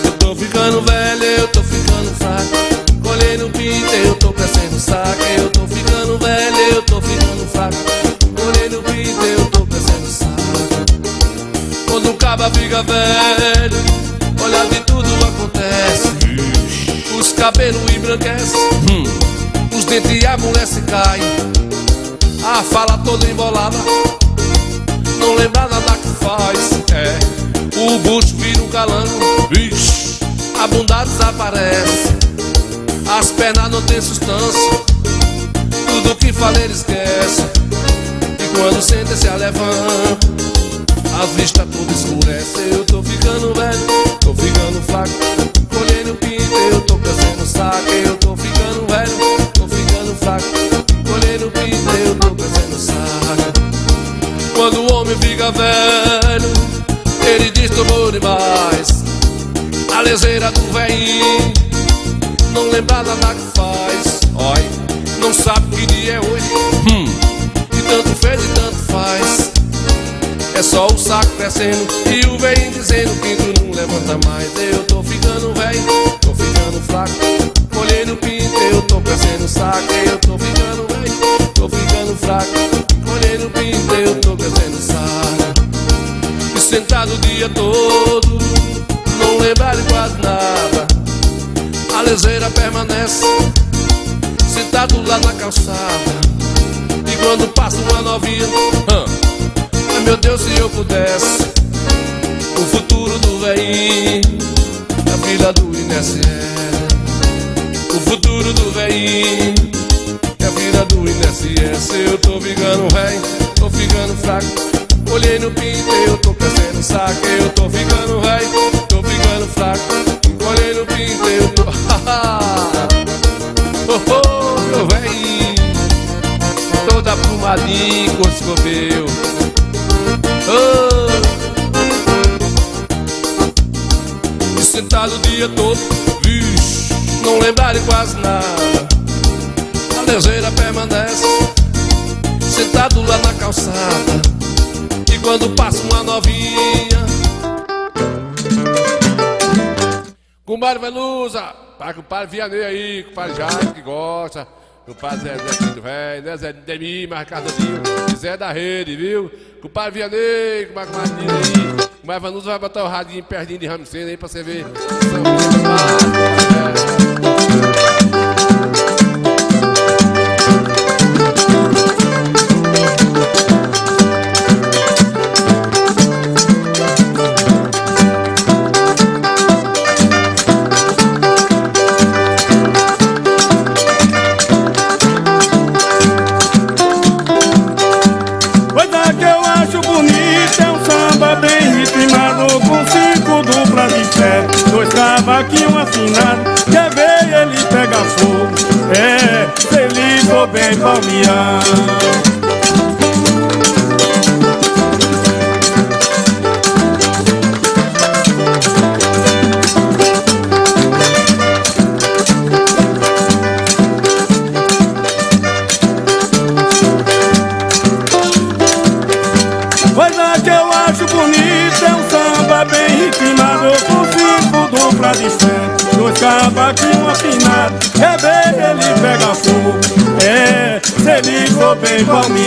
Eu tô ficando velho, eu tô ficando fraco. Colhei no pinto, eu tô crescendo saco. Eu tô ficando velho, eu tô ficando fraco. Colhei no pinto, eu tô crescendo saco. Quando um caba fica velho, olha de tudo acontece. Os cabelos embranquecem, os dentes e a mulher se caem. A fala toda embolada, não lembra nada que faz. O bucho vira um calango, a bunda desaparece. As pernas não tem sustância, tudo que fala ele esquece. E quando senta se levanta, a vista toda escurece. Eu tô ficando velho, tô ficando fraco. Colhei no pinto, eu tô crescendo saco. Eu tô ficando velho, tô ficando fraco. Colhei no pinto, eu tô crescendo saco. Quando o homem fica velho, ele diz tomou demais. A leseira do velhinho, não lembra nada que faz. Oi, não sabe que dia é hoje, e tanto fez e tanto faz. É só o saco crescendo e o velho dizendo que tu não levanta mais. Eu tô ficando velho, tô ficando fraco. Colhei no pinto, eu tô crescendo saco. Eu tô ficando velho, tô ficando fraco. Colhei no pinto, eu tô crescendo saco. E sentado o dia todo, não lembrar de quase nada. A leseira permanece, sentado lá na calçada. E quando passa uma novinha, ai meu Deus, se eu pudesse, o futuro do velhinho, a filha do INSS. O futuro do velhinho, a filha do INSS. Eu tô ficando velho, tô ficando fraco. Olhei no pinto, eu tô crescendo saco. Eu tô ficando velho, tô ficando fraco. Olhei no pinto, eu tô... oh, meu velhinho, toda aprumadinho com escoveu. E sentado o dia todo, não lembrar de quase nada. A leseira permanece, sentado lá na calçada. E quando passa uma novinha, Compadre Venusa, para o compadre Vianney aí, compadre Jaime que gosta, compadre Zé Pinto Velho, né? Zé Demi, Marcadinho, Zé da Rede, viu? Compadre Vianney, compadre aí, compadre Venusa vai botar o radinho pertinho de Ramsey aí pra você ver. Dois cavaquinhos afinados, quer ver ele pegar fogo. Se ele for bem palmeado. ninguém pode me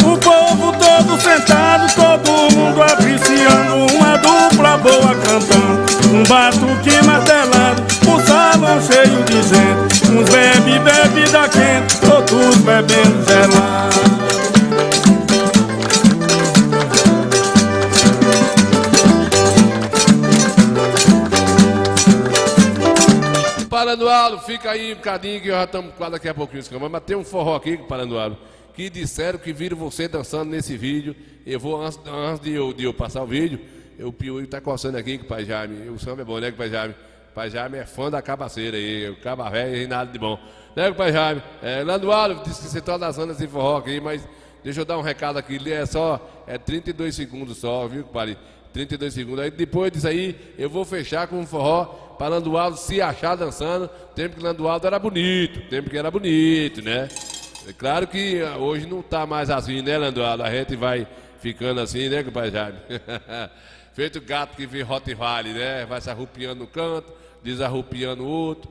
O povo todo sentado, todo mundo apreciando uma dupla boa cantando, um batuque martelado, um salão cheio de gente, uns bebe bebida quente, todos bebendo gelado. Parandualo, fica aí um bocadinho que já estamos quase daqui a pouquinho escamando, mas tem um forró aqui, Parandualo, que disseram que viram você dançando nesse vídeo. Eu vou, antes de eu passar o vídeo, o Piuí tá coçando aqui com o Pai Jaime. O samba é bom, né, com o Pai Jaime? O Pai Jaime é fã da cabaceira aí, o caba velho e nada de bom. Né, com o Pai Jaime? Landualo, disse que você tá dançando esse forró aqui, mas deixa eu dar um recado aqui, é 32 segundos só, viu, Pai? 32 segundos. Aí depois disso aí, eu vou fechar com um forró para Landualdo se achar dançando. Tempo que Landualdo era bonito, tempo que era bonito, né? É claro que hoje não tá mais assim, né, Landualdo? A gente vai ficando assim, né, compadre Jaime? Feito gato que vê Rottweiler, né? Vai se arrupiando no canto, desarrupiando o outro,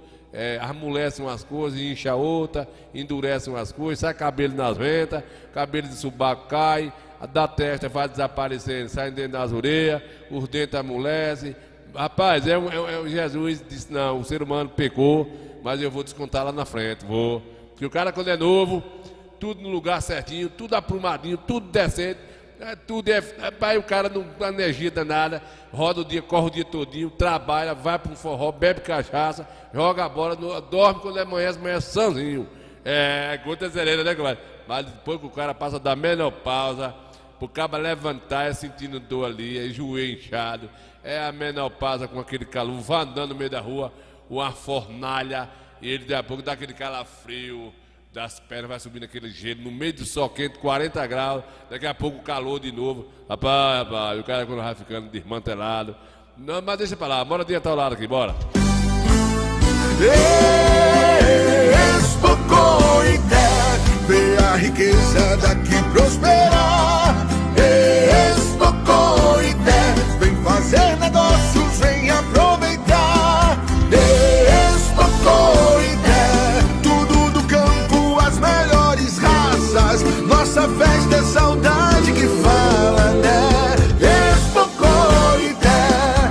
amolece umas coisas, incha outra, endurece umas coisas, sai cabelo nas ventas, cabelo de subaco cai, da testa vai desaparecendo, sai dentro das orelhas, os dentes amolecem. Rapaz, Jesus disse, não, o ser humano pecou, mas eu vou descontar lá na frente, vou. Porque o cara quando é novo, tudo no lugar certinho, tudo aprumadinho, tudo decente, pai, o cara não dá energia danada, roda o dia, corre o dia todinho, trabalha, vai para um forró, bebe cachaça, joga a bola, dorme quando amanhece sozinho. Gota serena, né, compadre? Mas depois que o cara passa da menopausa, pro cara levantar, sentindo dor ali, joelho inchado, a menopausa com aquele calor, vai andando no meio da rua, uma fornalha, e ele daqui a pouco dá aquele calafrio das pernas, vai subindo aquele gelo, no meio do sol quente, 40 graus, daqui a pouco o calor de novo. Rapaz, o cara quando vai ficando desmantelado. Não, mas deixa pra lá, bora adiantar o lado aqui, bora. Expocoité, vê a riqueza daqui prosperar. Expocoité, vem fazer negócios, vem aproveitar. Expocoité, tudo do campo, as melhores raças. Nossa festa é saudade que fala, né? Expocoité.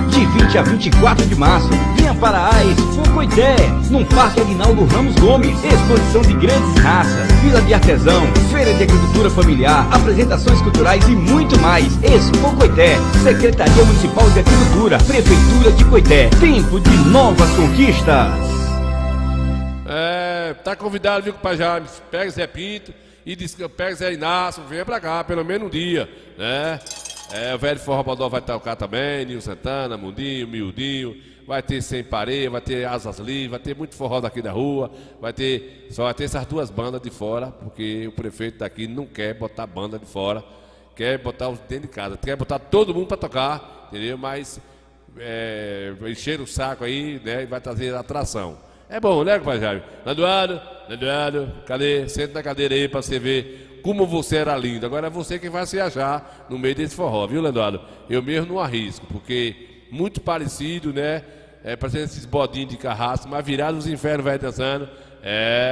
De 20 a 24 de março, venha para a Expocoité, num Parque Aguinaldo Ramos Gomes. Exposição de grandes raças, vila de artesão, feira de agricultura familiar, apresentações culturais e muito mais. Expocoité, Secretaria Municipal de Agricultura, Prefeitura de Coité. Tempo de novas conquistas. Tá convidado, viu, compadre Jaime? Pega Zé Pinto e pega Zé Inácio, venha pra cá, pelo menos um dia, né? O velho Forró Bodó vai tocar também, Nil Santana, Mundinho, Miudinho, vai ter Sem Pareia, vai ter Asas Livres, vai ter muito forró daqui da rua, só vai ter essas duas bandas de fora, porque o prefeito daqui não quer botar banda de fora, quer botar os dentro de casa, quer botar todo mundo pra tocar, entendeu? Mas encher o saco aí, né, e vai trazer atração. É bom, né, compadre Jaime? Landuado, cadê? Senta na cadeira aí pra você ver como você era lindo. Agora é você quem vai se achar no meio desse forró, viu, Landuado? Eu mesmo não arrisco, porque muito parecido, né? Parecendo esses bodinhos de carrasco, mas virado os infernos, velho, dançando.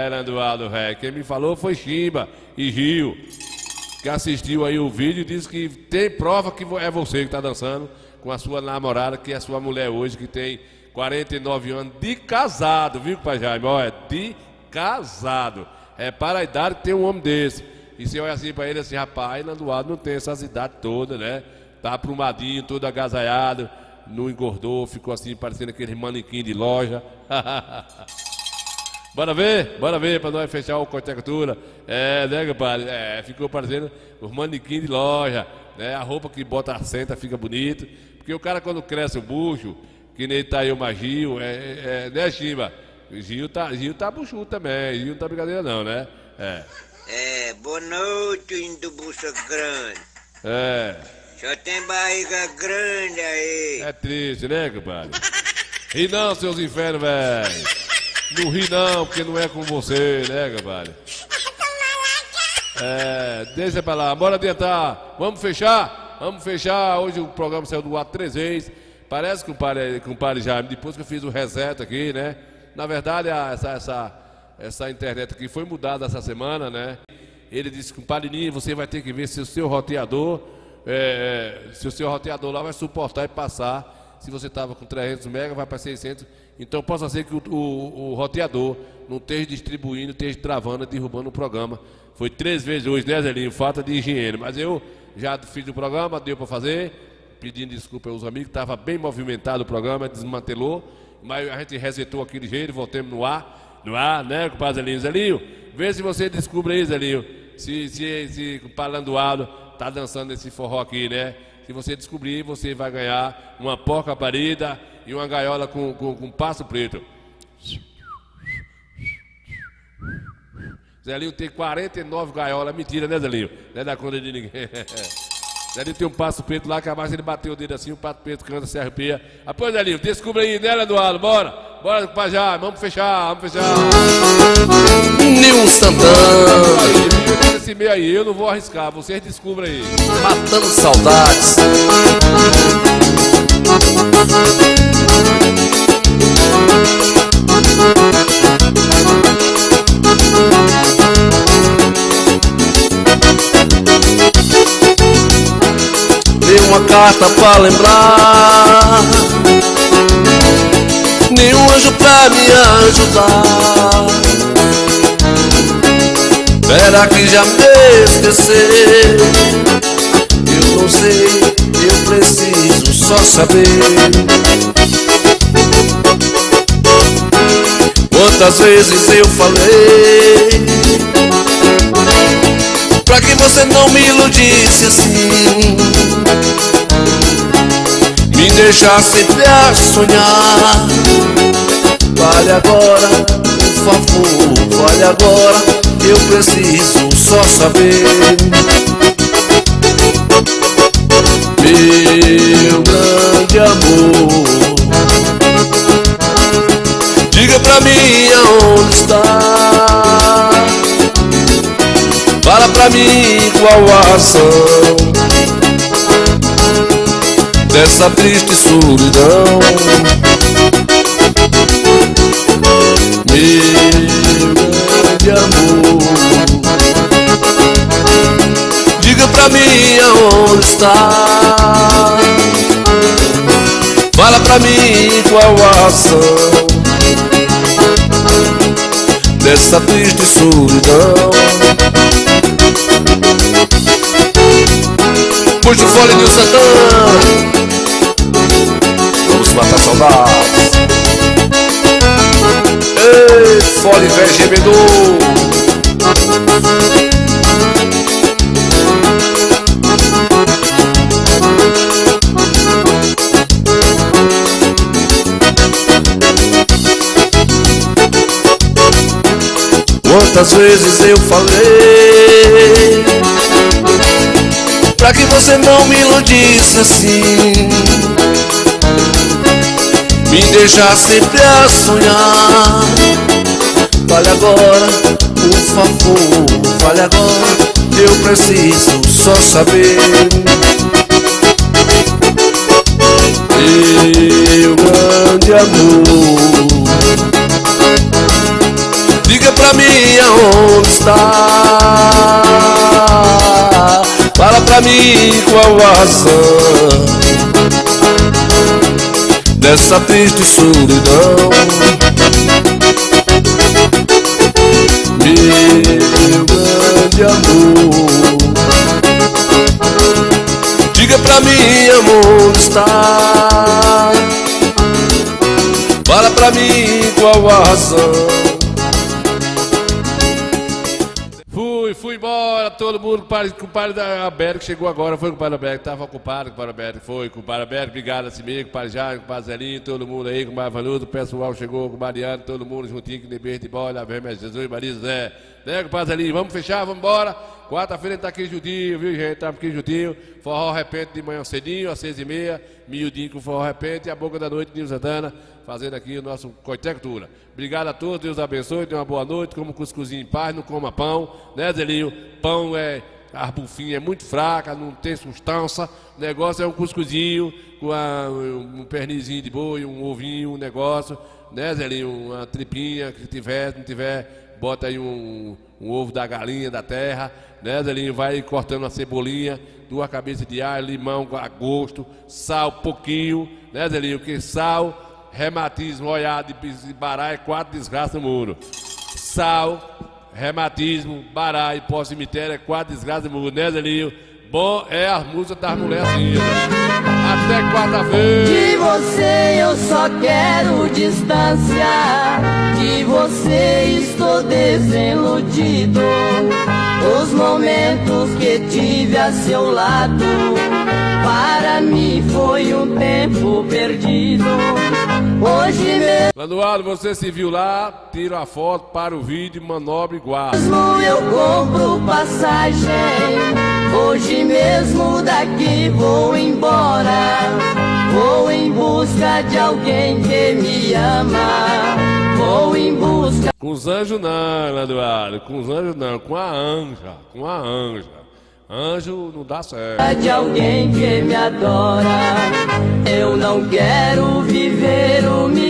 Landuado, velho. Quem me falou foi Chimba e Gil, que assistiu aí o vídeo e disse que tem prova que é você que tá dançando com a sua namorada, que é a sua mulher hoje, que tem 49 anos de casado, viu, pai Jaime? Olha, de casado. Para a idade que tem um homem desse. E você olha assim pra ele assim, rapaz, Landuado não tem essas idades todas, né? Tá aprumadinho, todo agasalhado, não engordou, ficou assim, parecendo aquele manequim de loja. Bora ver pra nós fechar o Coité Cultura. Né, compadre? Ficou parecendo os manequim de loja, né? A roupa que bota a senta fica bonito. Porque o cara quando cresce o bucho, que nem tá aí o Magil, né, Chimba? Gil tá buchudo também, Gil não tá brincadeira não, né? Boa noite, indo bucha grande. Só tem barriga grande aí. É triste, né, compadre? E não, seus infernos, velho. Não ri não, porque não é com você, né, compadre? Deixa pra lá, bora adiantar. Vamos fechar? Vamos fechar. Hoje o programa saiu do ar 3 vezes. Parece que o compadre Jaime, depois que eu fiz o reset aqui, né? Na verdade, essa internet aqui foi mudada essa semana, né? Ele disse, compadre Ninho, você vai ter que ver se o seu roteador, lá vai suportar e passar. Se você estava com 300 MB, vai para 600. Então possa ser que o roteador não esteja distribuindo, esteja travando, derrubando o programa. Foi 3 vezes hoje, né, Zelinho? Falta de higiene. Mas eu já fiz o programa, deu para fazer. Pedindo desculpa aos amigos, estava bem movimentado o programa, desmantelou. Mas a gente resetou aquele jeito, voltamos no ar. No ar, né, compadre Zelinho? Zelinho, vê se você descobre aí, Zelinho. Se o Palandoado tá dançando esse forró aqui, né? Se você descobrir, você vai ganhar uma porca parida e uma gaiola com passo preto. Zelinho tem 49 gaiolas. Mentira, né, Zelinho? Não é da conta de ninguém. Zelinho tem um passo preto lá, que a mais ele bateu o dedo assim, o passo preto canta, se arrepia. Após, Zelinho, descubra aí, né, Eduardo? Bora! Bora pra já, vamos fechar, vamos fechar. Nil Santana. Esse meio aí, eu não vou arriscar, vocês descubram aí. Matando saudades. Dei uma carta pra lembrar, nenhum anjo pra me ajudar. Será que já me esqueceu? Eu não sei, eu preciso só saber. Quantas vezes eu falei pra que você não me iludisse assim, me deixar sempre a sonhar. Vale agora, por favor, vale agora, eu preciso só saber. Meu grande amor, diga pra mim aonde está. Fala pra mim qual a razão dessa triste solidão. Meu grande amor, diga pra mim aonde está. Fala pra mim qual a razão dessa triste solidão. Puxa o fole, Nil Santana. Vamos matar saudades. Ei, fole velho gemedor. Quantas vezes eu falei pra que você não me iludisse assim, me deixar sempre a sonhar. Fale agora, por favor, fale agora, eu preciso só saber. Meu grande amor, diga pra mim aonde está. Fala pra mim qual a razão dessa triste solidão. Meu grande amor, diga pra mim aonde está. Fala pra mim qual a razão. Fui embora, todo mundo, com o padre da Alberto, que chegou agora, foi com o padre Alberto, estava ocupado com o padre Alberto, foi com o padre Alberto, obrigado assim mesmo, com o padre Jaime, com o padre Zelinho, todo mundo aí, com o padre Vanudo, o pessoal chegou com o Mariano, todo mundo juntinho, com o Neberto de Bola, Jesus, Maria José, né, com o padre Zelinho, vamos fechar, vamos embora, Quarta-feira tá aqui juntinho, viu, gente? Tá aqui juntinho. Forró Repente de manhã cedinho, às 6h30. Miudinho com Forró Repente. E a boca da noite, Nilson Santana, fazendo aqui o nosso Coité Cultura. Obrigado a todos, Deus abençoe. Tenha uma boa noite. Como cuscuzinho em paz, não coma pão, né, Zelinho? Pão é... A bufinha é muito fraca, não tem sustância. O negócio é um cuscuzinho com um pernizinho de boi, um ovinho, um negócio, né, Zelinho? Uma tripinha, que tiver, se não tiver, bota aí um ovo da galinha da terra, né, Zelinho? Vai cortando uma cebolinha, 2 cabeças de alho, limão a gosto, sal pouquinho, né, Zelinho? Porque sal, reumatismo, olhado de bará é 4 desgraças no mundo. Sal, reumatismo, baralho, pós-cemitério, é 4 desgraças do mundo, né, Zelinho? Bom é as músicas das mulheres assim. Até quarta-feira. De você eu só quero distância. De você estou desiludido. Os momentos que tive a seu lado, para mim foi um tempo perdido. Hoje mesmo Lanuado, você se viu lá, tira a foto, para o vídeo, manobra e guarda. eu compro passagem. Hoje mesmo daqui vou embora. Vou em busca de alguém que me ama. Vou em busca. Com os anjos não, Lanuado, com os anjos não, com a anja, com a anja. Anjo não dá certo. De alguém que me adora. Eu não quero viver humilhado.